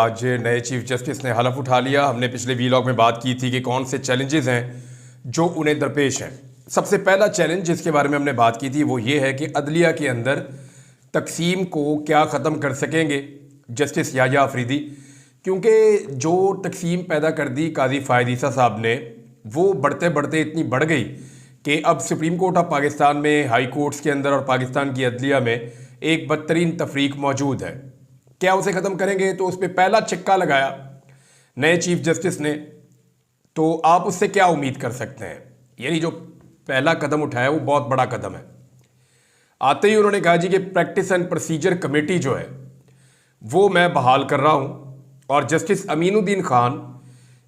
आज नए chief justice ने हलफ उठा लिया। हमने पिछले वीलॉग में बात की थी कि कौन से चैलेंजेस हैं जो उन्हें दरपेश हैं। सबसे पहला चैलेंज जिसके बारे में हमने बात की थी वो ये है कि अदलिया के अंदर तकसीम को क्या ख़त्म कर सकेंगे जस्टिस याह्या अफरीदी, क्योंकि जो तकसीम पैदा कर दी काजी फ़ायद ईसा साहब ने वो बढ़ते बढ़ते इतनी बढ़ गई कि अब सुप्रीम कोर्ट ऑफ पाकिस्तान में, हाई कोर्ट्स के अंदर और पाकिस्तान की अदलिया में एक बदतरीन तफरीक मौजूद है। क्या उसे ख़त्म करेंगे? तो उस पर पहला छिक्का लगाया नए चीफ जस्टिस ने, तो आप उससे क्या उम्मीद कर सकते हैं? यानी जो पहला कदम उठाया वो बहुत बड़ा कदम है। आते ही उन्होंने कहा जी कि प्रैक्टिस एंड प्रोसीजर कमेटी जो है वो मैं बहाल कर रहा हूँ, और जस्टिस अमीनुद्दीन खान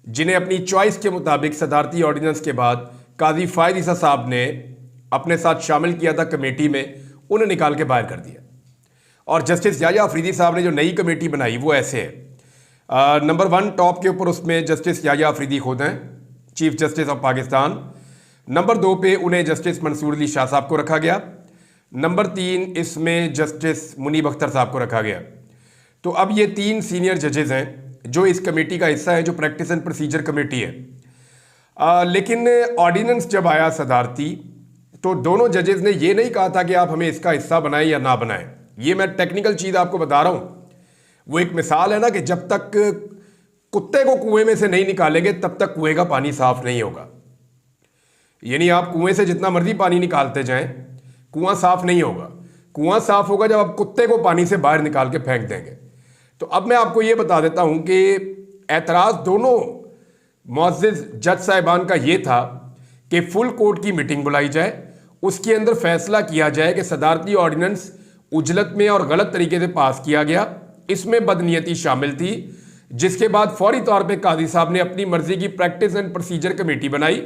जिन्हें अपनी चॉइस के मुताबिक सदारती ऑर्डिनेंस के बाद काजी फ़ायद ईसा साहब ने अपने साथ शामिल किया था कमेटी में, उन्हें निकाल के बाहर कर दिया। और जस्टिस याह्या अफरीदी साहब ने जो नई कमेटी बनाई वो ऐसे है। नंबर 1 टॉप के ऊपर उसमें जस्टिस याह्या अफरीदी खुद हैं, chief justice of Pakistan. Number 2 पे उन्हें जस्टिस मंसूर अली शाह साहब को रखा गया। नंबर 3 इसमें जस्टिस मुनीब अख्तर साहब को रखा गया। तो अब ये 3 सीनियर जजेस हैं जो इस कमेटी का हिस्सा है, जो प्रैक्टिस एंड प्रोसीजर कमेटी है। लेकिन ऑर्डिनेंस जब आया सदारती, तो दोनों जजेस ने ये नहीं कहा था कि आप हमें इसका हिस्सा बनाएं या ना बनाएं। ये मैं टेक्निकल चीज़ आपको बता रहा हूँ। वो एक मिसाल है ना कि जब तक कुत्ते को कुएं में से नहीं निकालेंगे तब तक कुएं का पानी साफ नहीं होगा। यानी आप कुएं से जितना मर्जी पानी निकालते जाएं, कुआं साफ नहीं होगा। कुआं साफ होगा जब आप कुत्ते को पानी से बाहर निकाल के फेंक देंगे। तो अब मैं आपको ये बता देता हूँ कि एतराज़ दोनों मुअज़्ज़िज़ जज साहिबान का ये था कि फुल कोर्ट की मीटिंग बुलाई जाए, उसके अंदर फैसला किया जाए कि सदारती ऑर्डिनेंस उजलत में और गलत तरीके से पास किया गया, इसमें बदनीयती शामिल थी। जिसके बाद फौरी तौर पे काजी साहब ने अपनी मर्जी की प्रैक्टिस एंड प्रोसीजर कमेटी बनाई,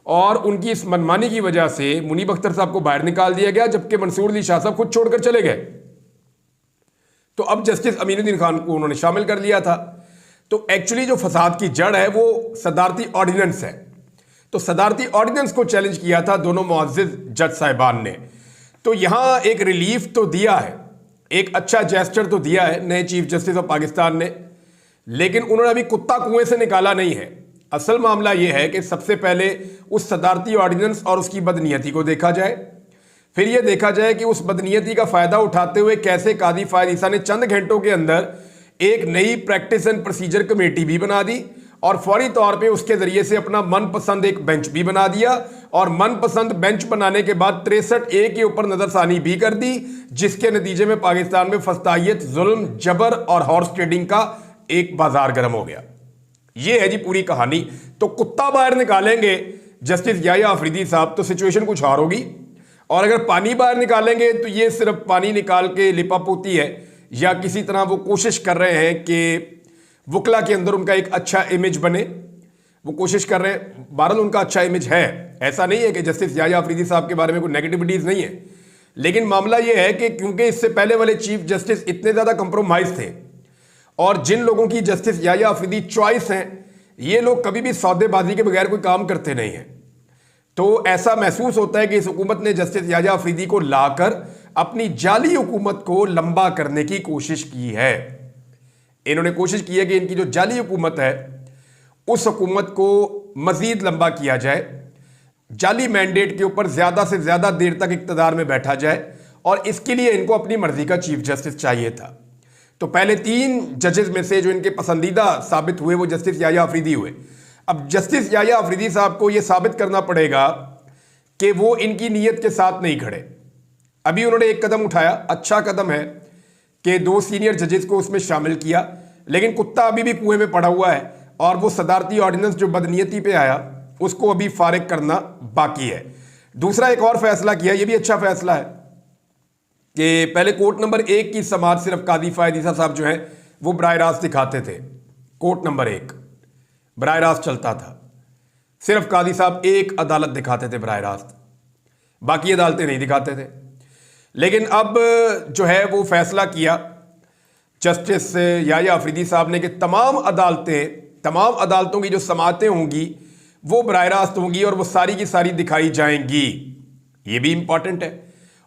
और उनकी इस मनमानी की वजह से मुनीब अख्तर साहब को बाहर निकाल दिया गया, जबकि मंसूर अली शाह साहब खुद छोड़कर चले गए। तो अब जस्टिस अमीनुद्दीन खान को उन्होंने शामिल कर लिया था। तो एक्चुअली जो फसाद की जड़ है वो सदारती ऑर्डिनेंस है। तो सदारती ऑर्डिनेंस को चैलेंज किया था दोनों मुअज़्ज़िज़ जज साहिबान ने। तो यहां एक रिलीफ तो दिया है, एक अच्छा जेस्चर तो दिया है नए चीफ जस्टिस ऑफ पाकिस्तान ने, लेकिन उन्होंने अभी कुत्ता कुएं से निकाला नहीं है। असल मामला यह है कि सबसे पहले उस सदारती ऑर्डिनेंस और उसकी बदनीयती को देखा जाए, फिर यह देखा जाए कि उस बदनीयती का फायदा उठाते हुए कैसे काजी फ़ायद ईसा ने चंद घंटों के अंदर एक नई प्रैक्टिस एंड प्रोसीजर कमेटी भी बना दी, और फौरी तौर पे उसके जरिए से अपना मनपसंद एक बेंच भी बना दिया, और मनपसंद बेंच बनाने के बाद 63A के ऊपर नजरसानी भी कर दी, जिसके नतीजे में पाकिस्तान में फस्तायत, जुल्म, जबर और हॉर्स ट्रेडिंग का एक बाजार गर्म हो गया। ये है जी पूरी कहानी। तो कुत्ता बाहर निकालेंगे जस्टिस याह्या अफरीदी साहब तो सिचुएशन कुछ और होगी, और अगर पानी बाहर निकालेंगे तो ये सिर्फ पानी निकाल के लिपापोती है, या किसी तरह वो कोशिश कर रहे हैं कि वकला के अंदर उनका एक अच्छा इमेज बने। वो कोशिश कर रहे हैं, बहरहाल उनका अच्छा इमेज है, ऐसा नहीं है कि जस्टिस याह्या अफरीदी साहब के बारे में कोई नेगेटिविटीज़ नहीं है, लेकिन मामला ये है कि क्योंकि इससे पहले वाले चीफ जस्टिस इतने ज़्यादा कंप्रोमाइज थे, और जिन लोगों की जस्टिस याह्या अफरीदी चॉइस हैं, ये लोग कभी भी सौदेबाजी के बगैर कोई काम करते नहीं हैं। तो ऐसा महसूस होता है कि इस हुकूमत ने जस्टिस याह्या अफरीदी को लाकर अपनी जाली हुकूमत को लंबा करने की कोशिश की है। इन्होंने कोशिश की है कि इनकी जो जाली हुकूमत है उस हुकूमत को मजीद लंबा किया जाए, जाली मैंडेट के ऊपर ज़्यादा से ज़्यादा देर तक इक़्तिदार में बैठा जाए, और इसके लिए इनको अपनी मर्जी का चीफ जस्टिस चाहिए था। तो पहले 3 जजेस में से जो इनके पसंदीदा साबित हुए वो जस्टिस याह्या अफरीदी हुए। अब जस्टिस याह्या अफरीदी साहब को यह साबित करना पड़ेगा कि वो इनकी नीयत के साथ नहीं खड़े। अभी उन्होंने एक कदम उठाया, अच्छा कदम है कि 2 सीनियर जजेस को उसमें शामिल किया, लेकिन कुत्ता अभी भी कुएं में पड़ा हुआ है, और वो सदारती ऑर्डिनेंस जो बदनीयती पे आया उसको अभी फारिग करना बाकी है। दूसरा एक और फैसला किया, ये भी अच्छा फैसला है कि पहले कोर्ट नंबर 1 की समाअत सिर्फ काजी फ़ायद ईसा साहब जो हैं वो बराह रास्त दिखाते थे। कोर्ट नंबर 1 बराह रास्त चलता था, सिर्फ काजी साहब एक अदालत दिखाते थे बराह रास्त, बाकी अदालतें नहीं दिखाते थे। लेकिन अब जो है वो फैसला किया जस्टिस याह्या अफरीदी साहब ने कि तमाम अदालतों की जो समाअतें होंगी वो बराह रास्त होंगी, और वो सारी की सारी दिखाई जाएंगी। ये भी इंपॉर्टेंट है।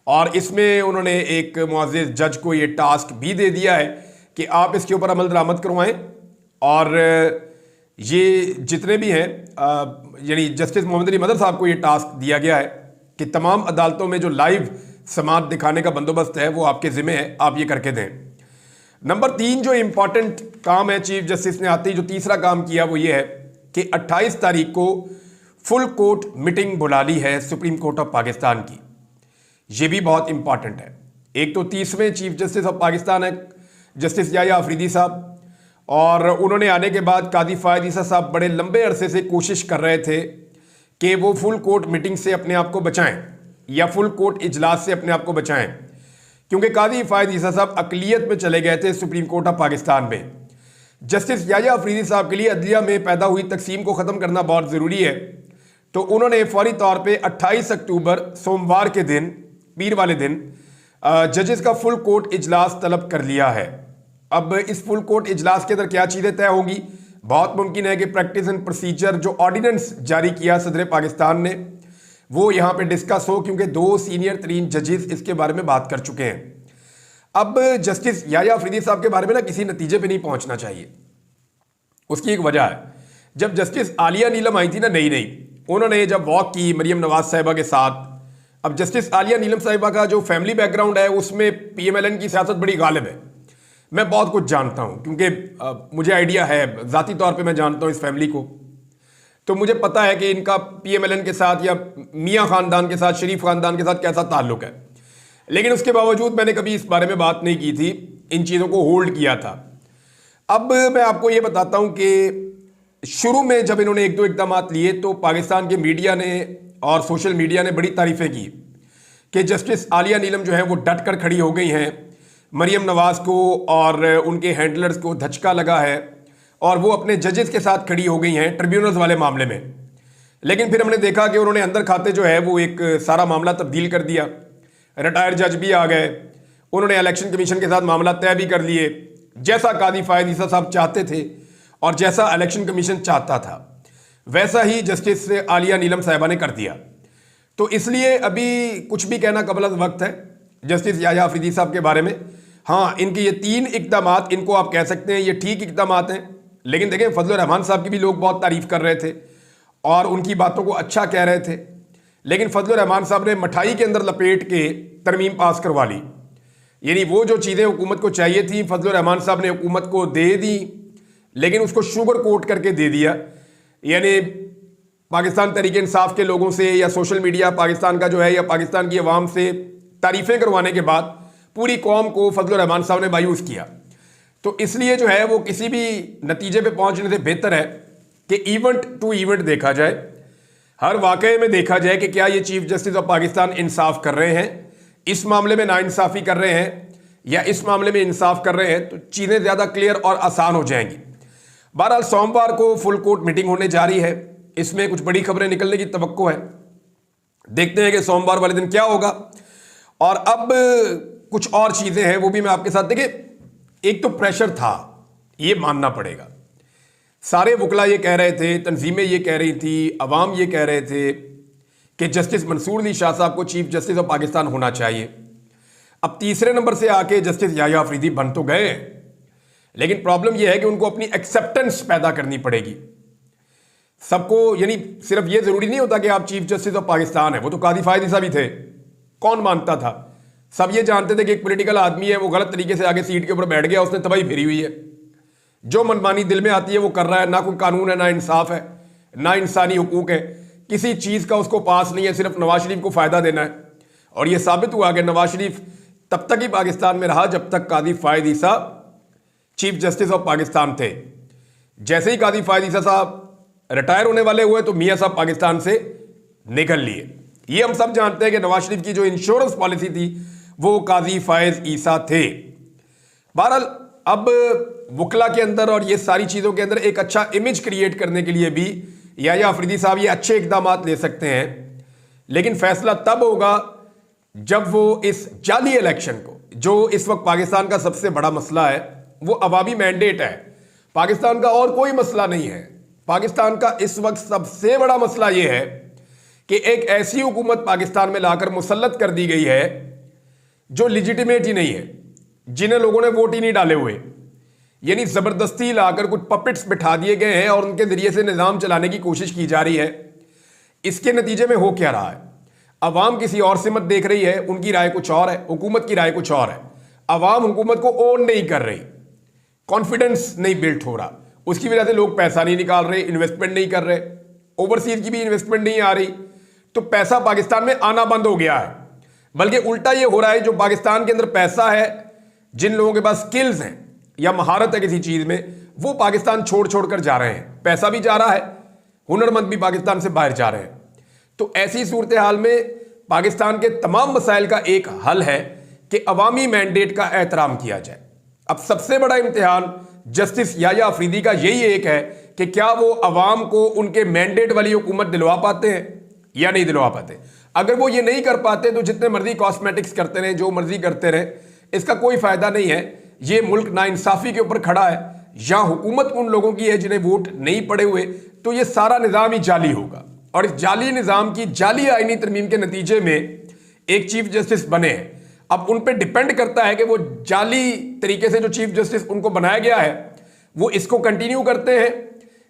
और इसमें उन्होंने एक मुअज़्ज़िज़ जज को ये टास्क भी दे दिया है कि आप इसके ऊपर अमल दरामद करवाएं और ये जितने भी हैं यानी जस्टिस मोहम्मद अली मदर साहब को ये टास्क दिया गया है कि तमाम अदालतों में जो लाइव समाअत दिखाने का बंदोबस्त है वो आपके जिम्मे है, आप ये करके दें। नंबर 3 जो इंपॉर्टेंट काम है चीफ जस्टिस ने आते ही जो तीसरा काम किया वो ये है कि 28 तारीख को फुल कोर्ट मीटिंग बुला ली है सुप्रीम कोर्ट ऑफ पाकिस्तान की। ये भी बहुत इंपॉर्टेंट है। एक तो 30वें चीफ जस्टिस ऑफ पाकिस्तान है जस्टिस याह्या अफरीदी साहब, और उन्होंने आने के बाद कादी फ़ायद ईसा साहब बड़े लंबे अरसे से कोशिश कर रहे थे कि वो फुल कोर्ट मीटिंग से अपने आप को बचाएं या फुल कोर्ट इजलास से अपने आप को बचाएं, क्योंकि कादी फ़ायद ईसा साहब अक़लियत में चले गए थे सुप्रीम कोर्ट ऑफ पाकिस्तान में। जस्टिस याह्या अफरीदी साहब के लिए अदलिया में पैदा हुई तकसीम को ख़त्म करना बहुत ज़रूरी है, तो उन्होंने फौरी तौर पे 28 अक्टूबर सोमवार के दिन, पीर वाले दिन, जजेस का फुल कोर्ट इजलास तलब कर लिया है। अब इस फुल कोर्ट इजलास के अंदर क्या चीज़ें तय होंगी, बहुत मुमकिन है कि प्रैक्टिस एंड प्रोसीजर जो ऑर्डिनेंस जारी किया सदर पाकिस्तान ने वो यहाँ पे डिस्कस हो, क्योंकि 2 सीनियर तरीन जजेस इसके बारे में बात कर चुके हैं। अब जस्टिस याह्या अफरीदी साहब के बारे में ना किसी नतीजे पे नहीं पहुंचना चाहिए। उसकी एक वजह है, जब जस्टिस आलिया नीलम आई थी ना नई, उन्होंने जब वॉक की मरियम नवाज साहिबा के साथ, अब जस्टिस आलिया नीलम साहिबा का जो फैमिली बैकग्राउंड है उसमें PMLN की सियासत बड़ी गालिब है। मैं बहुत कुछ जानता हूं क्योंकि मुझे आइडिया है, ज़ाती तौर पे मैं जानता हूं इस फैमिली को, तो मुझे पता है कि इनका PMLN के साथ या मियाँ ख़ानदान के साथ, शरीफ ख़ानदान के साथ कैसा ताल्लुक़ है। लेकिन उसके बावजूद मैंने कभी इस बारे में बात नहीं की थी, इन चीज़ों को होल्ड किया था। अब मैं आपको ये बताता हूँ कि शुरू में जब इन्होंने 1-2 इक़दाम लिए तो पाकिस्तान के मीडिया ने और सोशल मीडिया ने बड़ी तारीफ़ें की कि जस्टिस आलिया नीलम जो है वो डट कर खड़ी हो गई हैं, मरियम नवाज को और उनके हैंडलर्स को धचका लगा है और वो अपने जजेस के साथ खड़ी हो गई हैं ट्रिब्यूनल्स वाले मामले में। लेकिन फिर हमने देखा कि उन्होंने अंदर खाते जो है वो एक सारा मामला तब्दील कर दिया, रिटायर्ड जज भी आ गए, उन्होंने इलेक्शन कमीशन के साथ मामला तय भी कर लिए, जैसा कादी फ़ायद ईसा साहब चाहते थे और जैसा इलेक्शन कमीशन चाहता था वैसा ही जस्टिस आलिया नीलम साहिबा ने कर दिया। तो इसलिए अभी कुछ भी कहना कबल अज़ वक्त है जस्टिस याह्या अफरीदी साहब के बारे में। हाँ, इनके ये 3 इक़दामात, इनको आप कह सकते हैं ये ठीक इक़दामात हैं, लेकिन देखें फजल रहमान साहब की भी लोग बहुत तारीफ़ कर रहे थे और उनकी बातों को अच्छा कह रहे थे, लेकिन फजल रहमान साहब ने मिठाई के अंदर लपेट के तरमीम पास करवा ली। यानी वो जो चीज़ें हुकूमत को चाहिए थी फजल रहमान साहब ने हुकूमत को दे दी, लेकिन उसको शुगर कोट करके दे दिया। यानी पाकिस्तान तहरीक इंसाफ के लोगों से या सोशल मीडिया पाकिस्तान का जो है या पाकिस्तान की आवाम से तारीफ़ें करवाने के बाद पूरी कौम को फजल रहमान साहब ने मायूस किया। तो इसलिए जो है वो किसी भी नतीजे पे पहुंचने से बेहतर है कि इवेंट टू इवेंट देखा जाए, हर वाक़े में देखा जाए कि क्या ये चीफ जस्टिस ऑफ पाकिस्तान इंसाफ कर रहे हैं, इस मामले में नाइंसाफ़ी कर रहे हैं या इस मामले में इंसाफ कर रहे हैं, तो चीज़ें ज़्यादा क्लियर और आसान हो जाएंगी। बहरहाल सोमवार को फुल कोर्ट मीटिंग होने जा रही है, इसमें कुछ बड़ी खबरें निकलने की तवक्को है। देखते हैं कि सोमवार वाले दिन क्या होगा। और अब कुछ और चीज़ें हैं वो भी मैं आपके साथ, देखिए एक तो प्रेशर था, ये मानना पड़ेगा। सारे वकला ये कह रहे थे, तंजीमें ये कह रही थी, अवाम ये कह रहे थे कि जस्टिस मंसूर अली शाह साहब को चीफ जस्टिस ऑफ पाकिस्तान होना चाहिए। अब तीसरे नंबर से आके जस्टिस याह्या अफरीदी बन तो गए, लेकिन प्रॉब्लम यह है कि उनको अपनी एक्सेप्टेंस पैदा करनी पड़ेगी सबको। यानी सिर्फ ये जरूरी नहीं होता कि आप चीफ जस्टिस ऑफ पाकिस्तान है, वो तो कादी फ़ायद ईसा भी थे, कौन मानता था? सब ये जानते थे कि एक पॉलिटिकल आदमी है, वो गलत तरीके से आगे सीट के ऊपर बैठ गया, उसने तबाही फेरी हुई है, जो मनमानी दिल में आती है वो कर रहा है, ना कोई कानून है, ना इंसाफ है, ना इंसानी हुकूक है, किसी चीज़ का उसको पास नहीं है, सिर्फ नवाज शरीफ को फ़ायदा देना है। और ये साबित हुआ कि नवाज शरीफ तब तक ही पाकिस्तान में रहा जब तक कादी फ़ायद ईसा चीफ जस्टिस ऑफ पाकिस्तान थे। जैसे ही कादी फ़ायद ईसा साहब रिटायर होने वाले हुए तो मियाँ साहब पाकिस्तान से निकल लिए। ये हम सब जानते हैं कि नवाज शरीफ की जो इंश्योरेंस पॉलिसी थी वो कादी फ़ायद ईसा थे। बहरहाल अब वकला के अंदर और ये सारी चीज़ों के अंदर एक अच्छा इमेज क्रिएट करने के लिए भी याह्या अफरीदी साहब ये अच्छे इकदाम ले सकते हैं, लेकिन फैसला तब होगा जब वो इस जाली इलेक्शन को, जो इस वक्त पाकिस्तान का सबसे बड़ा मसला है, वो अवामी मैंडेट है, पाकिस्तान का और कोई मसला नहीं है। पाकिस्तान का इस वक्त सबसे बड़ा मसला ये है कि एक ऐसी हुकूमत पाकिस्तान में लाकर मुसल्लत कर दी गई है जो लिजिटिमेट ही नहीं है, जिन्हें लोगों ने वोट ही नहीं डाले हुए, यानी जबरदस्ती लाकर कुछ पपेट्स बिठा दिए गए हैं और उनके जरिए से निजाम चलाने की कोशिश की जा रही है। इसके नतीजे में हो क्या रहा है? अवाम किसी और से मत देख रही है, उनकी राय कुछ और है, हुकूमत की राय कुछ और है। अवाम हुकूमत को ओन नहीं कर रही, कॉन्फिडेंस नहीं बिल्ट हो रहा, उसकी वजह से लोग पैसा नहीं निकाल रहे, इन्वेस्टमेंट नहीं कर रहे, ओवरसीज की भी इन्वेस्टमेंट नहीं आ रही, तो पैसा पाकिस्तान में आना बंद हो गया है। बल्कि उल्टा ये हो रहा है, जो पाकिस्तान के अंदर पैसा है, जिन लोगों के पास स्किल्स हैं या महारत है किसी चीज में, वो पाकिस्तान छोड़ छोड़ कर जा रहे हैं। पैसा भी जा रहा है, हुनरमंद भी पाकिस्तान से बाहर जा रहे हैं। तो ऐसी सूरत हाल में पाकिस्तान के तमाम मसाइल का एक हल है कि अवामी मैंडेट का एहतराम किया जाए। अब सबसे बड़ा इम्तिहान जस्टिस याया अफरीदी का यही एक है कि क्या वो अवाम को उनके मैंडेट वाली हुकूमत दिलवा पाते हैं या नहीं दिलवा पाते। अगर वो ये नहीं कर पाते तो जितने मर्जी कॉस्मेटिक्स करते रहे, जो मर्जी करते रहे, इसका कोई फायदा नहीं है। ये मुल्क नाइंसाफी के ऊपर खड़ा है, या हुकूमत उन लोगों की है जिन्हें वोट नहीं पड़े हुए, तो ये सारा निज़ाम ही जाली होगा। और इस जाली निज़ाम की जाली आईनी तरमीम के नतीजे में एक चीफ जस्टिस बने हैं। अब उन पर डिपेंड करता है कि वो जाली तरीके से जो चीफ जस्टिस उनको बनाया गया है वो इसको कंटिन्यू करते हैं,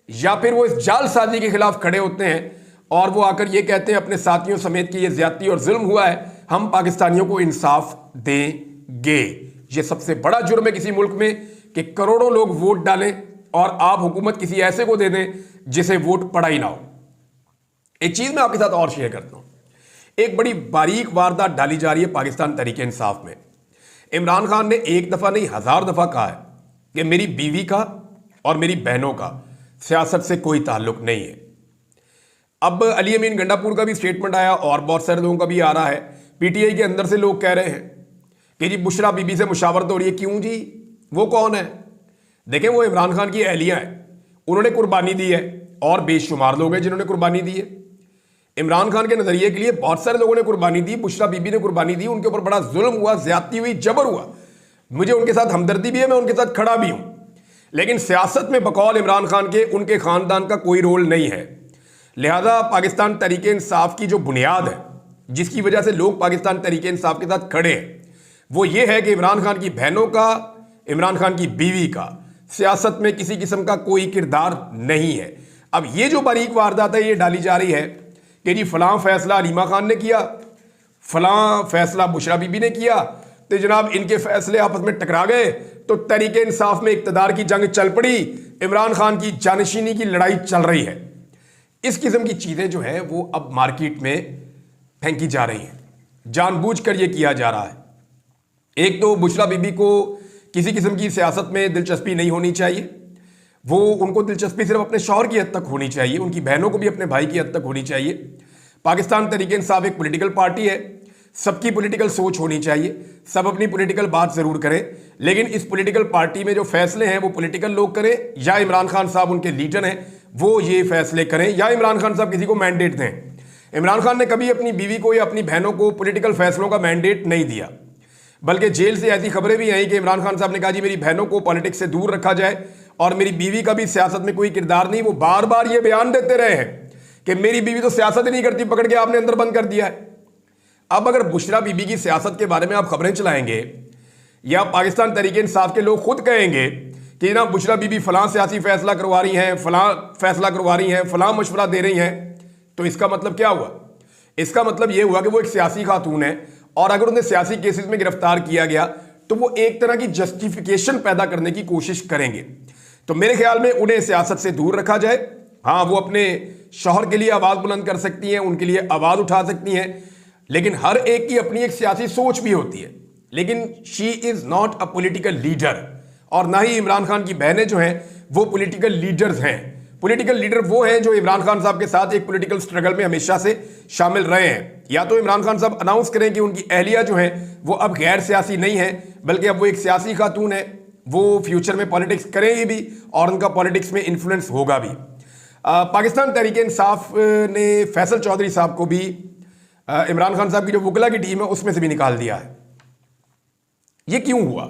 या फिर वो इस जालसाजी के खिलाफ खड़े होते हैं और वो आकर ये कहते हैं अपने साथियों समेत कि ये ज्यादती और जुल्म हुआ है, हम पाकिस्तानियों को इंसाफ देंगे। ये सबसे बड़ा जुर्म है किसी मुल्क में कि करोड़ों लोग वोट डालें और आप हुकूमत किसी ऐसे को दे दें जिसे वोट पड़ा ही ना हो। एक चीज मैं आपके साथ और शेयर करता हूं। एक बड़ी बारीक वारदात डाली जा रही है पाकिस्तान तहरीक इंसाफ में। इमरान खान ने एक दफा नहीं 1000 दफा कहा है कि मेरी बीवी का और मेरी बहनों का सियासत से कोई ताल्लुक नहीं है। अब अली अमीन गंडापुर का भी स्टेटमेंट आया और बहुत सारे लोगों का भी आ रहा है। पीटीआई के अंदर से लोग कह रहे हैं कि जी बुशरा बीबी से मुशावरत हो रही है। क्यों जी? वो कौन है? देखें, वो इमरान खान की अहलिया है, उन्होंने कुर्बानी दी है और बेशुमार लोग हैं जिन्होंने कुर्बानी दी है। इमरान खान के नजरिए के लिए बहुत सारे लोगों ने कुर्बानी दी, बुशरा बीबी ने कुर्बानी दी, उनके ऊपर बड़ा जुल्म हुआ, ज्यादती हुई, जबर हुआ। मुझे उनके साथ हमदर्दी भी है, मैं उनके साथ खड़ा भी हूं। लेकिन सियासत में बकौल इमरान खान के उनके खानदान का कोई रोल नहीं है। लिहाजा पाकिस्तान तहरीक इंसाफ की जो बुनियाद है, जिसकी वजह से लोग पाकिस्तान तहरीक इंसाफ के साथ खड़े हैं, वो ये है कि इमरान खान की बहनों का, इमरान खान की बीवी का सियासत में किसी किस्म का कोई किरदार नहीं है। अब ये जो बारीक वारदात है ये डाली जा रही है कि जी फलां फैसला रीमा खान ने किया, फलां फैसला बुशरा बीबी ने किया, तो जनाब इनके फैसले आपस में टकरा गए तो तहरीक इंसाफ में इक्तदार की जंग चल पड़ी, इमरान खान की जानशीनी की लड़ाई चल रही है। इस किस्म की चीजें जो है वो अब मार्केट में फेंकी जा रही हैं, जानबूझकर ये किया जा रहा है। एक तो बुशरा बीबी को किसी किस्म की सियासत में दिलचस्पी नहीं होनी चाहिए, वो उनको दिलचस्पी सिर्फ अपने शौहर की हद तक होनी चाहिए, उनकी बहनों को भी अपने भाई की हद तक होनी चाहिए। पाकिस्तान तहरीक इंसाफ एक पॉलिटिकल पार्टी है, सबकी पॉलिटिकल सोच होनी चाहिए, सब अपनी पॉलिटिकल बात जरूर करें, लेकिन इस पॉलिटिकल पार्टी में जो फैसले हैं वो पॉलिटिकल लोग करें, या इमरान खान साहब उनके लीडर हैं वो ये फैसले करें, या इमरान खान साहब किसी को मैंडेट दें। इमरान खान ने कभी अपनी बीवी को या अपनी बहनों को पॉलिटिकल फैसलों का मैंडेट नहीं दिया, बल्कि जेल से ऐसी खबरें भी आई कि इमरान खान साहब ने कहा जी मेरी बहनों को पॉलिटिक्स से दूर रखा जाए और मेरी बीवी का भी सियासत में कोई किरदार नहीं। वो बार बार ये बयान देते रहे हैं कि मेरी बीवी तो सियासत ही नहीं करती, पकड़ के आपने अंदर बंद कर दिया है। अब अगर बुशरा बीबी की सियासत के बारे में आप खबरें चलाएंगे या पाकिस्तान तहरीक इंसाफ के लोग खुद कहेंगे कि ना बुशरा बीबी फलां सियासी फैसला करवा रही हैं, फलां फैसला करवा रही हैं, फलां मशवरा दे रही हैं, तो इसका मतलब क्या हुआ? इसका मतलब यह हुआ कि वो एक सियासी खातून है और अगर उन्हें सियासी केसेस में गिरफ्तार किया गया तो वो एक तरह की जस्टिफिकेशन पैदा करने की कोशिश करेंगे। तो मेरे ख्याल में उन्हें सियासत से दूर रखा जाए। हाँ, वो अपने शौहर के लिए आवाज बुलंद कर सकती हैं, उनके लिए आवाज उठा सकती हैं, लेकिन हर एक की अपनी एक सियासी सोच भी होती है। लेकिन she is not a political leader, और ना ही इमरान खान की बहनें जो हैं वो पॉलिटिकल लीडर्स हैं। पॉलिटिकल लीडर वो हैं जो इमरान खान साहब के साथ एक पॉलिटिकल स्ट्रगल में हमेशा से शामिल रहे हैं। या तो इमरान खान साहब अनाउंस करें कि उनकी अहलिया जो है वो अब गैर सियासी नहीं है, बल्कि अब वो एक सियासी खातून है, वो फ्यूचर में पॉलिटिक्स करेंगी भी और उनका पॉलिटिक्स में इन्फ्लुएंस होगा भी। पाकिस्तान तहरीक इंसाफ ने फैसल चौधरी साहब को भी इमरान खान साहब की जो वकला की टीम है उसमें से भी निकाल दिया है। ये क्यों हुआ?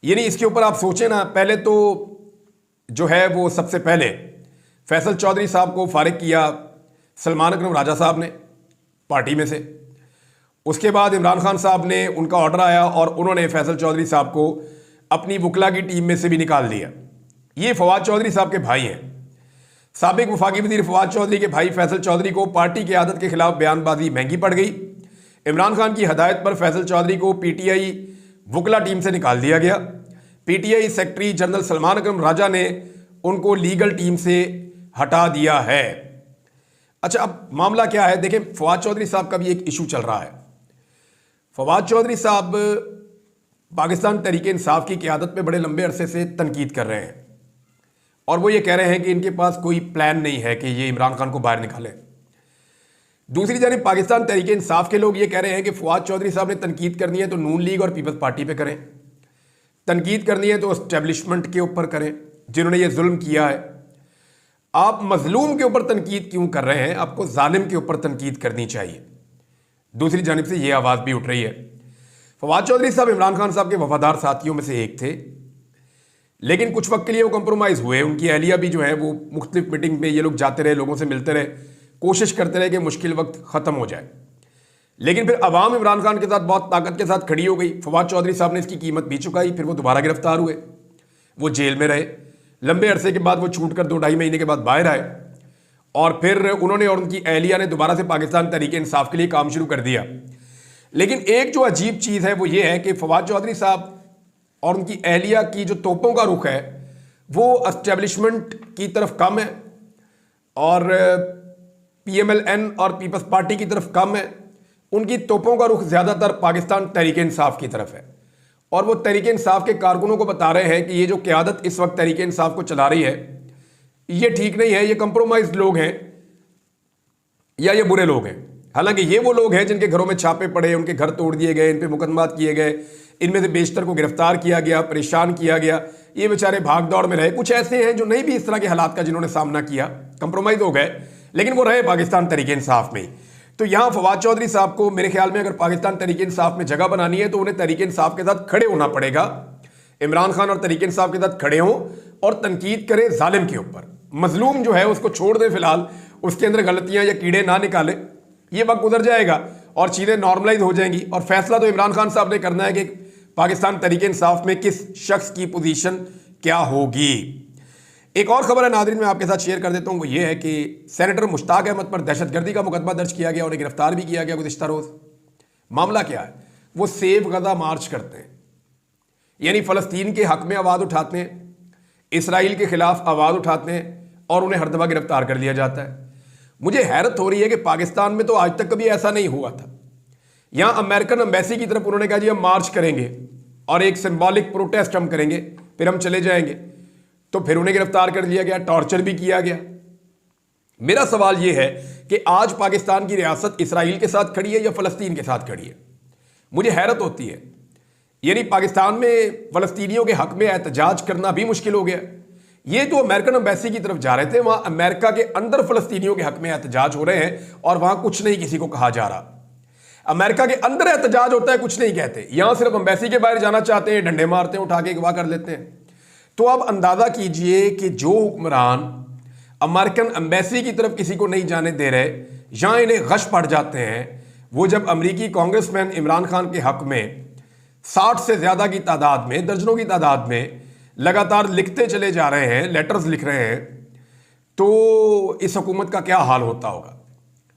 यानी इसके ऊपर आप सोचें ना। पहले तो जो है वो सबसे पहले फैसल चौधरी साहब को फारिग किया सलमान अकरम राजा साहब ने पार्टी में से। उसके बाद इमरान खान साहब ने, उनका ऑर्डर आया और उन्होंने फैसल चौधरी साहब को अपनी वकला की टीम में से भी निकाल दिया। ये फवाद चौधरी साहब के भाई हैं। साबिक वफाकी वजीर फवाद चौधरी के भाई फैसल चौधरी को पार्टी की आदत के खिलाफ बयानबाजी महंगी पड़ गई। इमरान खान की हदायत पर फैसल चौधरी को पीटीआई वकला टीम से निकाल दिया गया। पीटीआई सेक्रेटरी जनरल सलमान अकरम राजा ने उनको लीगल टीम से हटा दिया है। अच्छा, अब मामला क्या है देखें। फवाद चौधरी साहब का भी एक इशू चल रहा है। फवाद चौधरी साहब पाकिस्तान तहरीक इंसाफ की क़यादत पे बड़े लंबे अरसे से तनकीद कर रहे हैं और वो ये कह रहे हैं कि इनके पास कोई प्लान नहीं है कि ये इमरान खान को बाहर निकालें। दूसरी जानिब पाकिस्तान तहरीक इंसाफ के लोग ये कह रहे हैं कि फवाद चौधरी साहब ने तनकीद करनी है तो नून लीग और पीपल्स पार्टी पे करें, तनकीद करनी है तो एस्टेब्लिशमेंट के ऊपर करें जिन्होंने ये जुल्म किया है। आप मजलूम के ऊपर तनकीद क्यों कर रहे हैं? आपको जालिम के ऊपर तनकीद करनी चाहिए। दूसरी जानिब से ये आवाज़ भी उठ रही है। फवाद चौधरी साहब इमरान खान साहब के वफादार साथियों में से एक थे, लेकिन कुछ वक्त के लिए वो कंप्रोमाइज़ हुए। उनकी अहलिया भी जो है वो मुख्तलिफ मीटिंग में ये लोग जाते रहे, लोगों से मिलते रहे, कोशिश करते रहे कि मुश्किल वक्त ख़त्म हो जाए। लेकिन फिर अवाम इमरान खान के साथ बहुत ताकत के साथ खड़ी हो गई। फवाद चौधरी साहब ने इसकी कीमत भी चुकाई। फिर वो दोबारा गिरफ्तार हुए, वो जेल में रहे। लंबे अरसे के बाद वो छूट कर 2-2.5 महीने के बाद बाहर आए और फिर उन्होंने और उनकी अहलिया ने दोबारा से पाकिस्तान तहरीक इंसाफ के लिए काम शुरू कर दिया। लेकिन एक जो अजीब चीज़ है वो ये है कि फवाद चौधरी साहब और उनकी अहलिया की जो तोपों का रुख है वो एस्टेब्लिशमेंट की तरफ कम है और PMLN और पीपल्स पार्टी की तरफ कम है। उनकी तोपों का रुख ज़्यादातर पाकिस्तान तहरीक इंसाफ की तरफ है और वो तहरीक इंसाफ के कारकुनों को बता रहे हैं कि ये जो क़यादत इस वक्त तहरीक इंसाफ को चला रही है ये ठीक नहीं है, ये कंप्रोमाइज लोग हैं या ये बुरे लोग हैं। हालांकि ये वो लोग हैं जिनके घरों में छापे पड़े, उनके घर तोड़ दिए गए, इन पे मुकदमात किए गए, इनमें से बेशतर को गिरफ्तार किया गया, परेशान किया गया। ये बेचारे भाग दौड़ में रहे। कुछ ऐसे हैं जो नहीं भी इस तरह के हालात का जिन्होंने सामना किया, कंप्रोमाइज हो गए, लेकिन वो रहे पाकिस्तान तहरीक इंसाफ में। तो यहाँ फवाद चौधरी साहब को मेरे ख्याल में अगर पाकिस्तान तहरीक इंसाफ में जगह बनानी है तो उन्हें तहरीक इंसाफ के साथ खड़े होना पड़ेगा। इमरान खान और तहरीक इंसाफ के साथ खड़े हों और तनकीद करें जालिम के ऊपर। मजलूम जो है उसको छोड़ दें, फिलहाल उसके अंदर गलतियां या कीड़े ना निकालें। ये वक्त गुजर जाएगा और चीज़ें नॉर्मलाइज हो जाएंगी और फैसला तो इमरान खान साहब ने करना है कि पाकिस्तान तहरीक इंसाफ में किस शख्स की पोजीशन क्या होगी। एक और खबर है नाज़रीन मैं आपके साथ शेयर कर देता हूँ, वो ये है कि सेनेटर मुश्ताक अहमद पर दहशतगर्दी का मुकदमा दर्ज किया गया, उन्हें गिरफ्तार भी किया गया गुज़िश्ता रोज़। मामला क्या है? वो सेव गज़ा मार्च करते हैं, यानी फ़लस्तीन के हक़ में आवाज़ उठाते हैं, इसराइल के ख़िलाफ़ आवाज़ उठाते हैं और उन्हें हर दफ़ा गिरफ्तार कर लिया जाता है। मुझे हैरत हो रही है कि पाकिस्तान में तो आज तक कभी ऐसा नहीं हुआ था। यहाँ अमेरिकन एम्बेसी की तरफ उन्होंने कहा जी हम मार्च करेंगे और एक सिंबॉलिक प्रोटेस्ट हम करेंगे, फिर हम चले जाएंगे, तो फिर उन्हें गिरफ्तार कर लिया गया, टॉर्चर भी किया गया। मेरा सवाल यह है कि आज पाकिस्तान की रियासत इसराइल के साथ खड़ी है या फ़लस्तीन के साथ खड़ी है? मुझे हैरत होती है। यानी पाकिस्तान में फ़लस्तीनियों के हक़ में एहतजाज करना भी मुश्किल हो गया। ये जो अमेरिकन एम्बेसी की तरफ जा रहे थे, वहाँ अमेरिका के अंदर फ़लस्तीनियों के हक़ में एहतजाज हो रहे हैं और वहाँ कुछ नहीं किसी को कहा जा रहा। अमेरिका के अंदर एहतजाज होता है, कुछ नहीं कहते। यहाँ सिर्फ एम्बेसी के बाहर जाना चाहते हैं, डंडे मारते हैं, उठा के अगवा कर लेते हैं। तो आप अंदाज़ा कीजिए कि जो हुक्मरान अमेरिकन एम्बेसी की तरफ किसी को नहीं जाने दे रहे, यहाँ इन्हें गश पड़ जाते हैं। वो जब अमरीकी कांग्रेसमैन इमरान खान के हक़ में 60 से ज़्यादा की तादाद में, दर्जनों की तादाद में लगातार लिखते चले जा रहे हैं, लेटर्स लिख रहे हैं, तो इस हुकूमत का क्या हाल होता होगा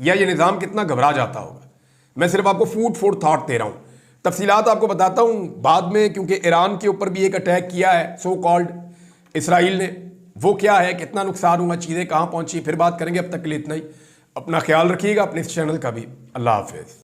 या ये निज़ाम कितना घबरा जाता होगा। मैं सिर्फ आपको फूड फॉर थॉट दे रहा हूँ। तफसीलात आपको बताता हूँ बाद में, क्योंकि ईरान के ऊपर भी एक अटैक किया है सो कॉल्ड इसराइल ने। वो क्या है, कितना नुकसान हुआ, चीज़ें कहाँ पहुँची, फिर बात करेंगे। अब तक के लिए इतना ही। अपना ख्याल रखिएगा, अपने इस चैनल का भी। अल्लाह हाफिज़।